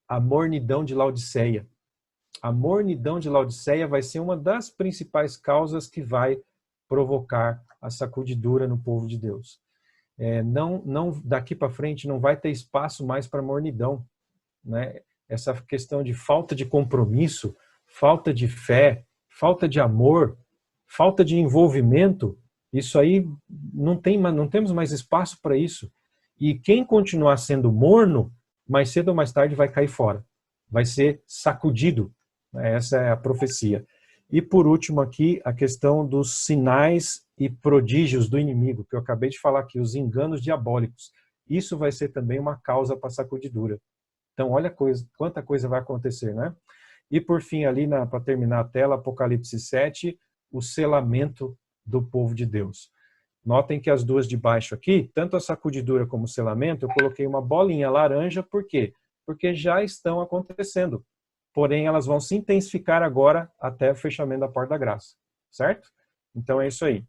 a mornidão de Laodiceia. A mornidão de Laodiceia vai ser uma das principais causas que vai provocar a sacudidura no povo de Deus. Não daqui para frente não vai ter espaço mais para mornidão, né? Essa questão de falta de compromisso, falta de fé, falta de amor, falta de envolvimento, isso aí não temos mais espaço para isso. E quem continuar sendo morno, mais cedo ou mais tarde vai cair fora, vai ser sacudido. Essa é a profecia. E por último aqui, a questão dos sinais e prodígios do inimigo, que eu acabei de falar aqui, os enganos diabólicos. Isso vai ser também uma causa para sacudidura. Então, olha quanta coisa vai acontecer, né? E por fim, ali, para terminar a tela, Apocalipse 7, o selamento do povo de Deus. Notem que as duas de baixo aqui, tanto a sacudidura como o selamento, eu coloquei uma bolinha laranja, por quê? Porque já estão acontecendo. Porém, elas vão se intensificar agora até o fechamento da porta da graça, certo? Então é isso aí.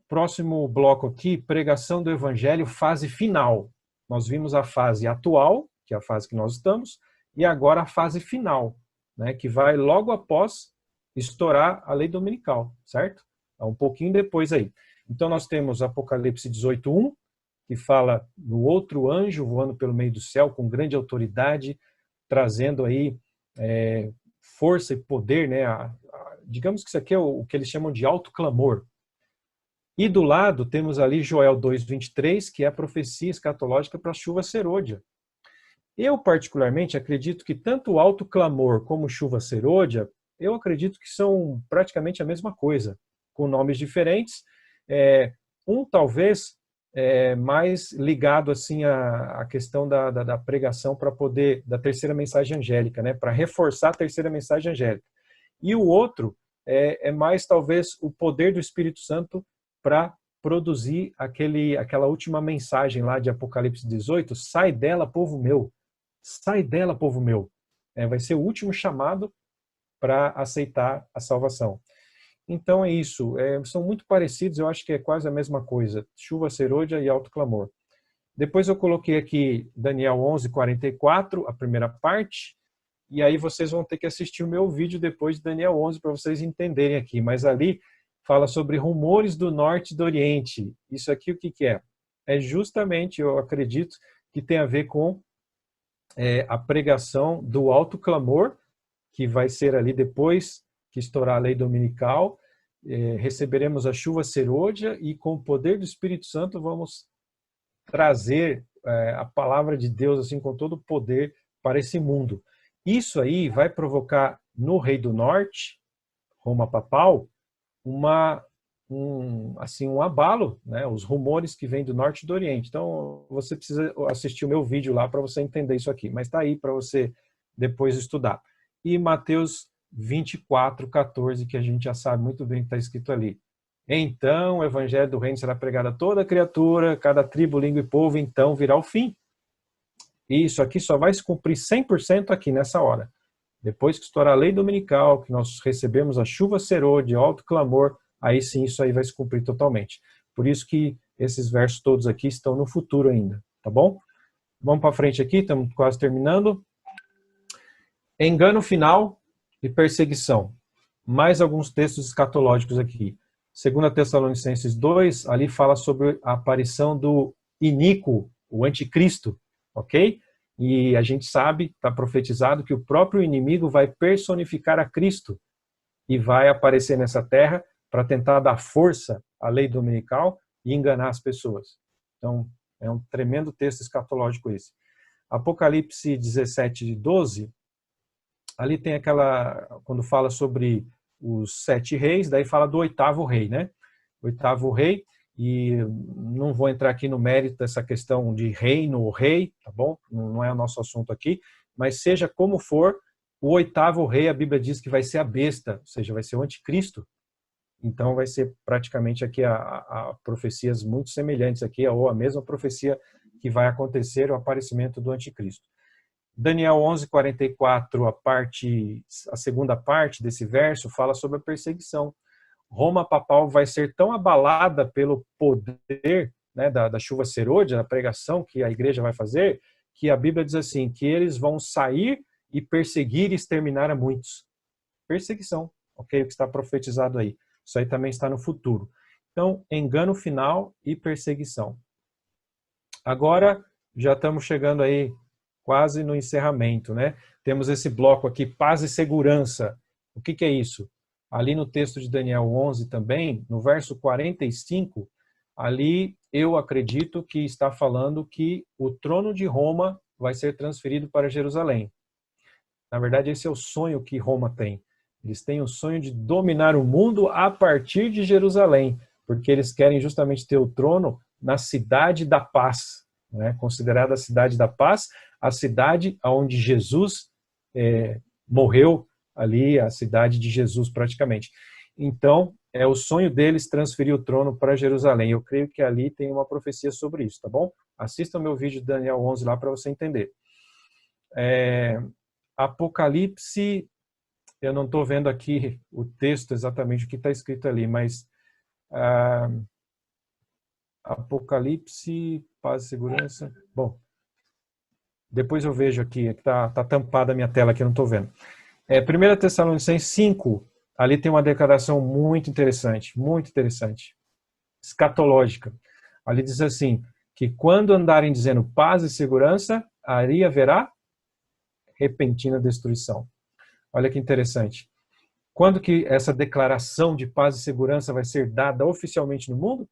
Próximo bloco aqui, pregação do evangelho, fase final. Nós vimos a fase atual, que é a fase que nós estamos, e agora a fase final, né, que vai logo após estourar a lei dominical, certo? Um pouquinho depois aí. Então nós temos Apocalipse 18:1, que fala do outro anjo voando pelo meio do céu com grande autoridade, trazendo aí força e poder, né? Digamos que isso aqui é o que eles chamam de alto clamor. E do lado temos ali Joel 2:23, que é a profecia escatológica para a chuva serôdia. Eu, particularmente, acredito que tanto o alto clamor como chuva serôdia, eu acredito que são praticamente a mesma coisa, com nomes diferentes. Talvez mais ligado assim à questão da pregação para poder, da terceira mensagem angélica, né, para reforçar a terceira mensagem angélica. E o outro é mais talvez o poder do Espírito Santo para produzir aquela última mensagem lá de Apocalipse 18, sai dela, povo meu. Sai dela, povo meu. Vai ser o último chamado para aceitar a salvação. Então é isso. São muito parecidos, eu acho que é quase a mesma coisa. Chuva serôdia e alto clamor. Depois eu coloquei aqui Daniel 11:44, a primeira parte, e aí vocês vão ter que assistir o meu vídeo depois de Daniel 11 para vocês entenderem aqui. Mas ali fala sobre rumores do norte e do oriente. Isso aqui o que é? É justamente, eu acredito, que tem a ver com a pregação do alto clamor, que vai ser ali depois que estourar a lei dominical. Receberemos a chuva serôdia e com o poder do Espírito Santo vamos trazer a palavra de Deus assim com todo o poder para esse mundo. Isso aí vai provocar no Rei do Norte, Roma Papal, um abalo, né? Os rumores que vêm do Norte e do Oriente. Então, você precisa assistir o meu vídeo lá para você entender isso aqui. Mas está aí para você depois estudar. E Mateus 24:14, que a gente já sabe muito bem que está escrito ali. Então, o evangelho do reino será pregado a toda criatura, cada tribo, língua e povo, então virá o fim. E isso aqui só vai se cumprir 100% aqui nessa hora. Depois que estourar a lei dominical, que nós recebemos a chuva serôdia, alto clamor, aí sim isso aí vai se cumprir totalmente. Por isso que esses versos todos aqui estão no futuro ainda, tá bom? Vamos para frente aqui, estamos quase terminando. Engano final e perseguição. Mais alguns textos escatológicos aqui. 2 Tessalonicenses 2, ali fala sobre a aparição do iníquo, o anticristo, ok? E a gente sabe, está profetizado, que o próprio inimigo vai personificar a Cristo e vai aparecer nessa terra para tentar dar força à lei dominical e enganar as pessoas. Então, é um tremendo texto escatológico esse. Apocalipse 17:12, ali tem quando fala sobre os 7 reis, daí fala do 8º rei, né? 8º rei, e não vou entrar aqui no mérito dessa questão de reino ou rei, tá bom? Não é o nosso assunto aqui, mas seja como for, o 8º rei, a Bíblia diz que vai ser a besta, ou seja, vai ser o anticristo. Então vai ser praticamente aqui a profecias muito semelhantes aqui, ou a mesma profecia que vai acontecer, o aparecimento do anticristo. Daniel 11:44, a segunda parte desse verso, fala sobre a perseguição. Roma Papal vai ser tão abalada pelo poder, né, da chuva serôdia, da pregação que a igreja vai fazer, que a Bíblia diz assim, que eles vão sair e perseguir e exterminar a muitos. Perseguição, ok? O que está profetizado aí. Isso aí também está no futuro. Então, engano final e perseguição. Agora, já estamos chegando aí quase no encerramento, né? Temos esse bloco aqui, paz e segurança. O que é isso? Ali no texto de Daniel 11 também, no verso 45, ali eu acredito que está falando que o trono de Roma vai ser transferido para Jerusalém. Na verdade, esse é o sonho que Roma tem. Eles têm o sonho de dominar o mundo a partir de Jerusalém, porque eles querem justamente ter o trono na cidade da paz, né? Considerada a cidade da paz, a cidade onde Jesus morreu, ali, a cidade de Jesus praticamente. Então, é o sonho deles transferir o trono para Jerusalém. Eu creio que ali tem uma profecia sobre isso, tá bom? Assista o meu vídeo de Daniel 11 lá para você entender. Apocalipse, eu não estou vendo aqui o texto exatamente o que está escrito ali, mas Apocalipse, paz e segurança. Bom, depois eu vejo aqui, está tampada a minha tela aqui, eu não estou vendo. 1 Tessalonicenses 5, ali tem uma declaração muito interessante, escatológica. Ali diz assim, que quando andarem dizendo paz e segurança, aí haverá repentina destruição. Olha que interessante. Quando que essa declaração de paz e segurança vai ser dada oficialmente no mundo?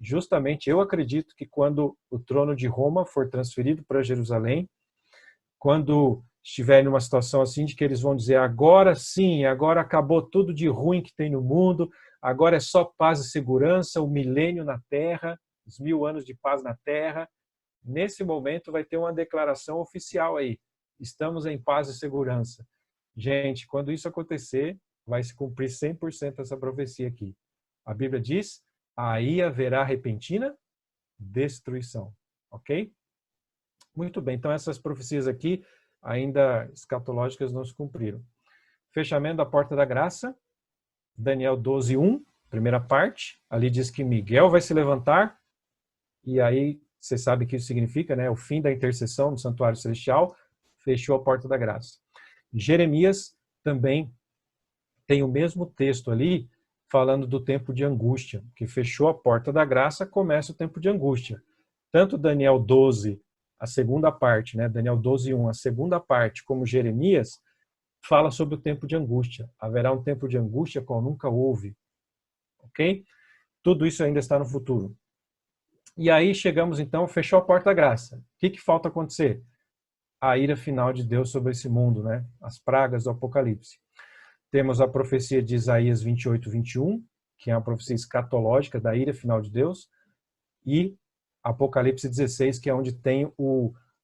Justamente, eu acredito que quando o trono de Roma for transferido para Jerusalém, quando estiver numa situação assim de que eles vão dizer agora sim, agora acabou tudo de ruim que tem no mundo, agora é só paz e segurança, o milênio na Terra, os 1000 anos de paz na Terra. Nesse momento vai ter uma declaração oficial aí, estamos em paz e segurança. Gente, quando isso acontecer, vai se cumprir 100% essa profecia aqui. A Bíblia diz, aí haverá repentina destruição. Ok? Muito bem, então essas profecias aqui, ainda escatológicas, não se cumpriram. Fechamento da porta da graça, Daniel 12:1, primeira parte, ali diz que Miguel vai se levantar, e aí você sabe o que isso significa, né? O fim da intercessão no santuário celestial, fechou a porta da graça. Jeremias também tem o mesmo texto ali, falando do tempo de angústia, que fechou a porta da graça, começa o tempo de angústia. Tanto Daniel 12, a segunda parte, né? Daniel 12:1, a segunda parte, como Jeremias, fala sobre o tempo de angústia. Haverá um tempo de angústia qual nunca houve. Ok? Tudo isso ainda está no futuro. E aí chegamos então, fechou a porta da graça. O que falta acontecer? A ira final de Deus sobre esse mundo, né? As pragas do Apocalipse. Temos a profecia de Isaías 28:21, que é uma profecia escatológica da ira final de Deus, e Apocalipse 16, que é onde tem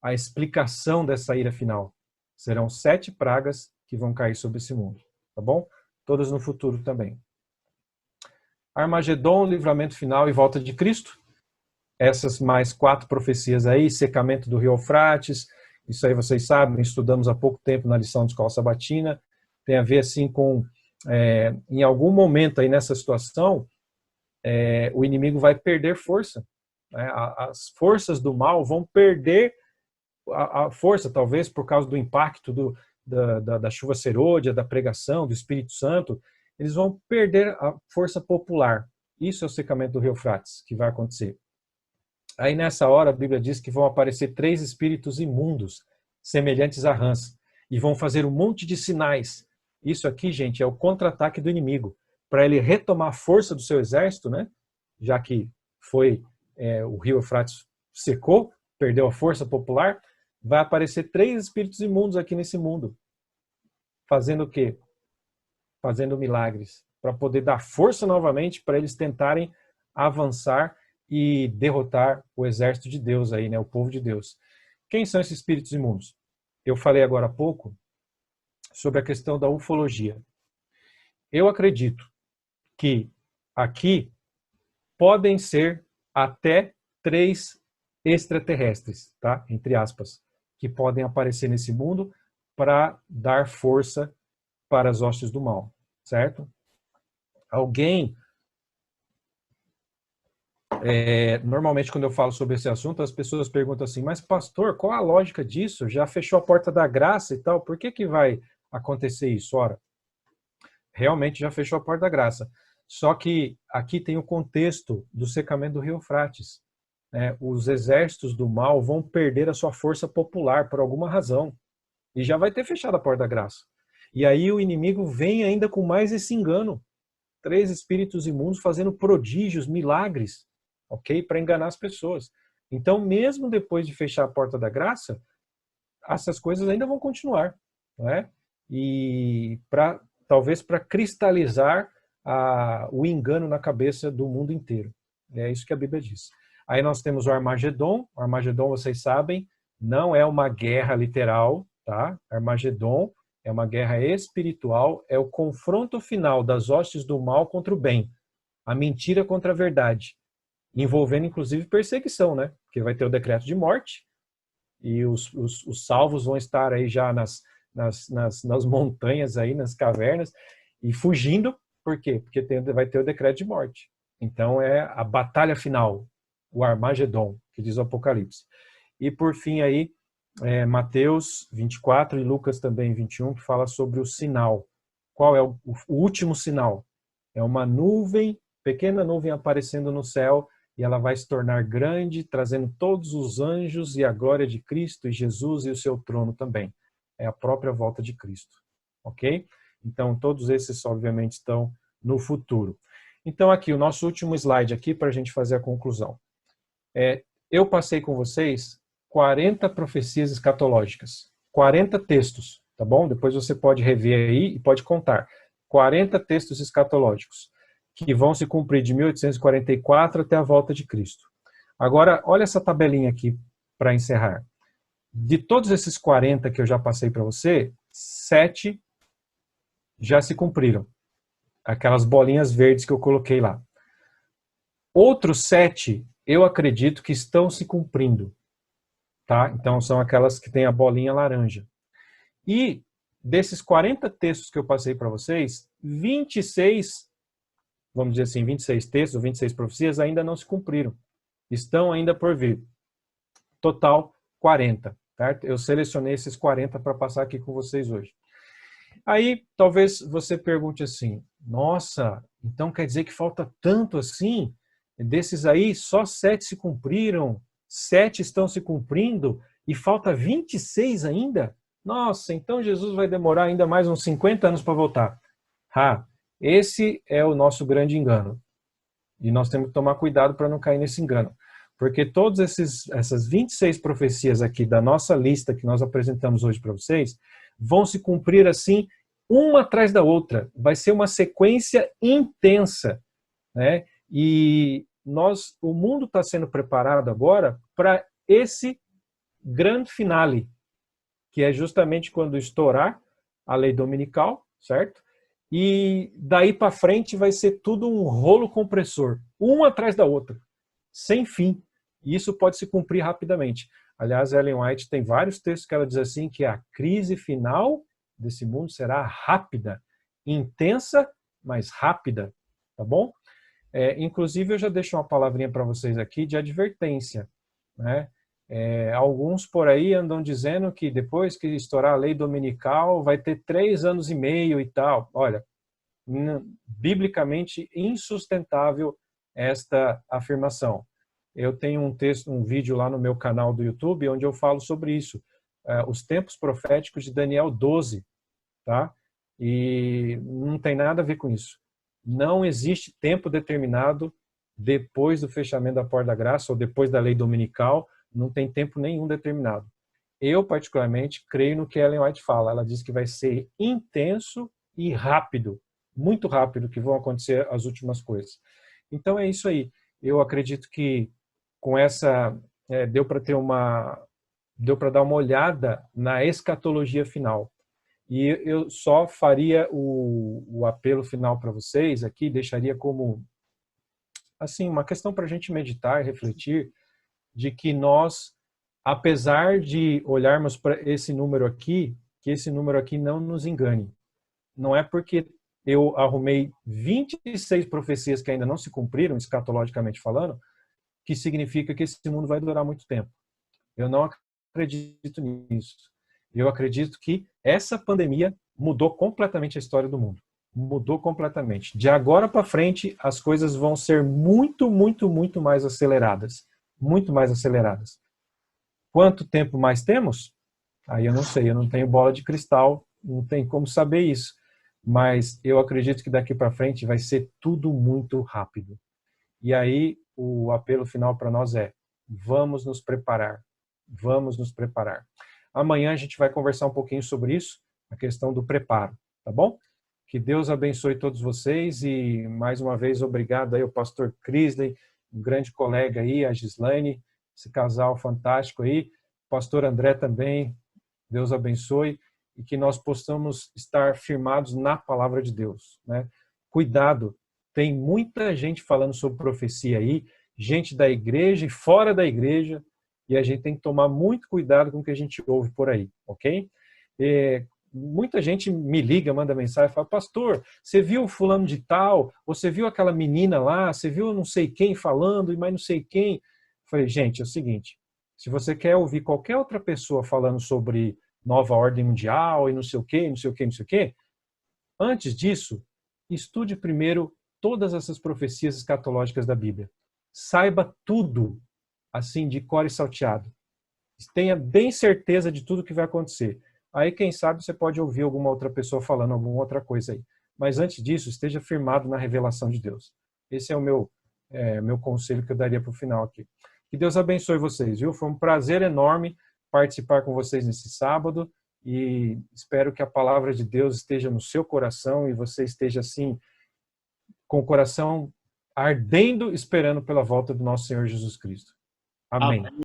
a explicação dessa ira final. Serão 7 pragas que vão cair sobre esse mundo, tá bom? Todas no futuro também. Armagedon, livramento final e volta de Cristo. Essas mais 4 profecias aí, secamento do rio Eufrates, isso aí vocês sabem, estudamos há pouco tempo na lição de escola sabatina, tem a ver assim com, em algum momento aí nessa situação, o inimigo vai perder força, né? As forças do mal vão perder a força, talvez por causa do impacto da chuva serôdia, da pregação, do Espírito Santo, eles vão perder a força popular. Isso é o secamento do rio Eufrates que vai acontecer. Aí nessa hora a Bíblia diz que vão aparecer 3 espíritos imundos, semelhantes a rãs, e vão fazer um monte de sinais. Isso aqui, gente, é o contra-ataque do inimigo, para ele retomar a força do seu exército, né? Já que o rio Eufrates secou, perdeu a força popular, vai aparecer 3 espíritos imundos aqui nesse mundo. Fazendo o quê? Fazendo milagres, para poder dar força novamente para eles tentarem avançar e derrotar o exército de Deus aí, né, o povo de Deus. Quem são esses espíritos imundos? Eu falei agora há pouco sobre a questão da ufologia. Eu acredito que aqui podem ser até 3 extraterrestres, tá? Entre aspas, que podem aparecer nesse mundo para dar força para as hostes do mal, certo? Normalmente quando eu falo sobre esse assunto, as pessoas perguntam assim, mas pastor, qual a lógica disso? Já fechou a porta da graça e tal, por que vai acontecer isso? Ora, realmente já fechou a porta da graça. Só que aqui tem o contexto do secamento do rio Eufrates. Os exércitos do mal vão perder a sua força popular por alguma razão. E já vai ter fechado a porta da graça. E aí o inimigo vem ainda com mais esse engano. 3 espíritos imundos fazendo prodígios, milagres, ok? Para enganar as pessoas. Então, mesmo depois de fechar a porta da graça, essas coisas ainda vão continuar, não é? E talvez para cristalizar o engano na cabeça do mundo inteiro. É isso que a Bíblia diz. Aí nós temos o Armagedon. O Armagedon, vocês sabem, não é uma guerra literal, tá? Armagedon é uma guerra espiritual, é o confronto final das hostes do mal contra o bem, a mentira contra a verdade, envolvendo inclusive perseguição, né? Porque vai ter o decreto de morte e os salvos vão estar aí já nas montanhas, aí, nas cavernas, e fugindo. Por quê? Porque vai ter o decreto de morte. Então é a batalha final, o Armagedon, que diz o Apocalipse. E por fim aí, Mateus 24 e Lucas também 21, que fala sobre o sinal. Qual é o último sinal? É uma nuvem, pequena nuvem aparecendo no céu, e ela vai se tornar grande, trazendo todos os anjos e a glória de Cristo e Jesus e o seu trono também. É a própria volta de Cristo. Ok? Então, todos esses, obviamente, estão no futuro. Então, aqui, o nosso último slide aqui, para a gente fazer a conclusão. Eu passei com vocês 40 profecias escatológicas, 40 textos, tá bom? Depois você pode rever aí e pode contar. 40 textos escatológicos, que vão se cumprir de 1844 até a volta de Cristo. Agora, olha essa tabelinha aqui para encerrar. De todos esses 40 que eu já passei para você, 7 já se cumpriram. Aquelas bolinhas verdes que eu coloquei lá. Outros 7, eu acredito que estão se cumprindo. Tá? Então, são aquelas que têm a bolinha laranja. E desses 40 textos que eu passei para vocês, 26, vamos dizer assim, 26 textos, 26 profecias ainda não se cumpriram. Estão ainda por vir. Total, 40. Certo? Eu selecionei esses 40 para passar aqui com vocês hoje. Aí, talvez você pergunte assim, nossa, então quer dizer que falta tanto assim? Desses aí, só 7 se cumpriram, 7 estão se cumprindo e falta 26 ainda? Nossa, então Jesus vai demorar ainda mais uns 50 anos para voltar. Esse é o nosso grande engano. E nós temos que tomar cuidado para não cair nesse engano. Porque todas essas 26 profecias aqui da nossa lista que nós apresentamos hoje para vocês, vão se cumprir assim, uma atrás da outra. Vai ser uma sequência intensa, né? E o mundo está sendo preparado agora para esse grande finale, que é justamente quando estourar a lei dominical, certo? E daí para frente vai ser tudo um rolo compressor, uma atrás da outra, sem fim. E isso pode se cumprir rapidamente. Aliás, Ellen White tem vários textos que ela diz assim que a crise final desse mundo será rápida, intensa, mas rápida, tá bom? Inclusive, eu já deixo uma palavrinha para vocês aqui de advertência, né? Alguns por aí andam dizendo que depois que estourar a lei dominical vai ter 3 anos e meio e tal. Olha, biblicamente insustentável esta afirmação. Eu tenho um vídeo lá no meu canal do YouTube onde eu falo sobre isso, os tempos proféticos de Daniel 12, tá? E não tem nada a ver com isso. Não existe tempo determinado depois do fechamento da porta da graça ou depois da lei dominical, não tem tempo nenhum determinado. Eu, particularmente, creio no que Ellen White fala. Ela diz que vai ser intenso e rápido, muito rápido, que vão acontecer as últimas coisas. Então é isso aí. Eu acredito que com essa deu para dar uma olhada na escatologia final. E eu só faria o apelo final para vocês aqui, deixaria como assim uma questão para a gente meditar e refletir, de que nós, apesar de olharmos para esse número aqui, que esse número aqui não nos engane. Não é porque eu arrumei 26 profecias que ainda não se cumpriram, escatologicamente falando, que significa que esse mundo vai durar muito tempo. Eu não acredito nisso. Eu acredito que essa pandemia mudou completamente a história do mundo. Mudou completamente. De agora para frente, as coisas vão ser muito, muito, muito mais aceleradas. Muito mais aceleradas. Quanto tempo mais temos? Aí eu não sei, eu não tenho bola de cristal, não tem como saber isso. Mas eu acredito que daqui para frente vai ser tudo muito rápido. E aí o apelo final para nós é: vamos nos preparar. Vamos nos preparar. Amanhã a gente vai conversar um pouquinho sobre isso, a questão do preparo, tá bom? Que Deus abençoe todos vocês e, mais uma vez, obrigado aí ao pastor Crisley, um grande colega aí, a Gislaine, esse casal fantástico aí, pastor André também, Deus abençoe e que nós possamos estar firmados na palavra de Deus, né? Cuidado, tem muita gente falando sobre profecia aí, gente da igreja e fora da igreja, e a gente tem que tomar muito cuidado com o que a gente ouve por aí, ok? Muita gente me liga, manda mensagem, fala: pastor, você viu fulano de tal? Ou você viu aquela menina lá? Você viu não sei quem falando e mais não sei quem? Eu falei: gente, é o seguinte, se você quer ouvir qualquer outra pessoa falando sobre nova ordem mundial e não sei o quê, não sei o quê, não sei o quê, antes disso, estude primeiro todas essas profecias escatológicas da Bíblia. Saiba tudo, assim, de cor e salteado. Tenha bem certeza de tudo que vai acontecer. Aí, quem sabe, você pode ouvir alguma outra pessoa falando alguma outra coisa aí. Mas antes disso, esteja firmado na revelação de Deus. Esse é o meu conselho que eu daria para o final aqui. Que Deus abençoe vocês, viu? Foi um prazer enorme participar com vocês nesse sábado e espero que a palavra de Deus esteja no seu coração e você esteja, assim, com o coração ardendo, esperando pela volta do nosso Senhor Jesus Cristo. Amém.